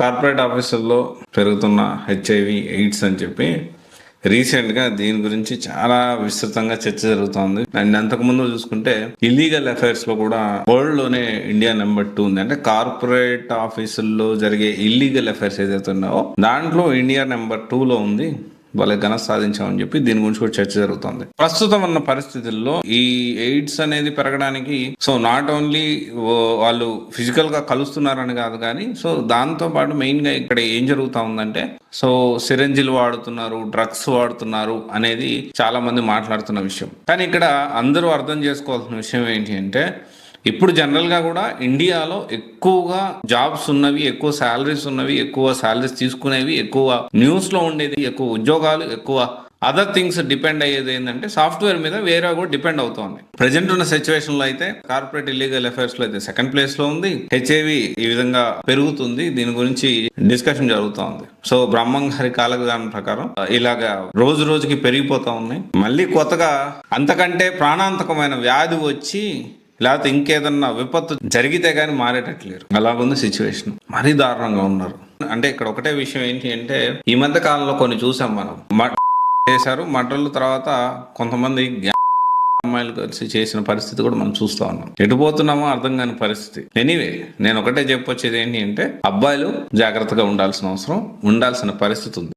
Corporate ఆఫీసుల్లో పెరుగుతున్న HIV AIDS అని చెప్పి రీసెంట్గా దీని గురించి చాలా విస్తృతంగా చర్చ జరుగుతోంది. అండ్ అంతకుముందు చూసుకుంటే ఇల్లీగల్ అఫైర్స్ లో కూడా వరల్డ్ లోనే ఇండియా నెంబర్ 2 ఉంది. అంటే కార్పొరేట్ ఆఫీసుల్లో జరిగే ఇల్లీగల్ అఫైర్స్ ఏదైతే ఉన్నావో దాంట్లో ఇండియా నెంబర్ 2 లో ఉంది. వాళ్ళకి ఘనత సాధించామని చెప్పి దీని గురించి కూడా చర్చ జరుగుతుంది. ప్రస్తుతం ఉన్న పరిస్థితుల్లో ఈ ఎయిడ్స్ అనేది పెరగడానికి సో నాట్ ఓన్లీ వాళ్ళు ఫిజికల్ గా కలుస్తున్నారని కాదు, కానీ సో దాంతో పాటు మెయిన్ గా ఇక్కడ ఏం జరుగుతా ఉందంటే సో సిరంజిలు వాడుతున్నారు, డ్రగ్స్ వాడుతున్నారు అనేది చాలా మంది మాట్లాడుతున్న విషయం. కానీ ఇక్కడ అందరూ అర్థం చేసుకోవాల్సిన విషయం ఏంటి అంటే ఇప్పుడు జనరల్గా కూడా ఇండియాలో ఎక్కువగా జాబ్స్ ఉన్నవి, ఎక్కువ శాలరీస్ ఉన్నవి, ఎక్కువ శాలరీస్ తీసుకునేవి, ఎక్కువ న్యూస్లో ఉండేది, ఎక్కువ ఉద్యోగాలు, ఎక్కువ అదర్ థింగ్స్ డిపెండ్ అయ్యేది ఏంటంటే సాఫ్ట్వేర్ మీద వేరే కూడా డిపెండ్ అవుతోంది. ప్రజెంట్ ఉన్న సిచ్యువేషన్ లో అయితే కార్పొరేట్ ఇల్లీగల్ అఫైర్స్ లో అయితే సెకండ్ ప్లేస్ లో ఉంది. హెచ్ఐవి ఈ విధంగా పెరుగుతుంది. దీని గురించి డిస్కషన్ జరుగుతోంది. సో బ్రహ్మంగారి కాలజ్ఞానం ప్రకారం ఇలాగా రోజు రోజుకి పెరిగిపోతా ఉన్నాయి. మళ్ళీ కొత్తగా అంతకంటే ప్రాణాంతకమైన వ్యాధి వచ్చి లేకపోతే ఇంకేదన్నా విపత్తు జరిగితే గానీ మారేటట్లేరు. అలాగుంది సిచ్యువేషన్. మరీ దారుణంగా ఉన్నారు. అంటే ఇక్కడ ఒకటే విషయం ఏంటి అంటే ఈ మధ్య కాలంలో కొన్ని చూసాం మనం చేశారు మర్డర్ల తర్వాత కొంతమంది అమ్మాయిలు కలిసి చేసిన పరిస్థితి కూడా మనం చూస్తా ఉన్నాం. ఎటుపోతున్నామో అర్థం కాని పరిస్థితి. ఎనీవే నేను ఒకటే చెప్పొచ్చేది ఏంటి అంటే అబ్బాయిలు జాగ్రత్తగా ఉండాల్సిన పరిస్థితి ఉంది.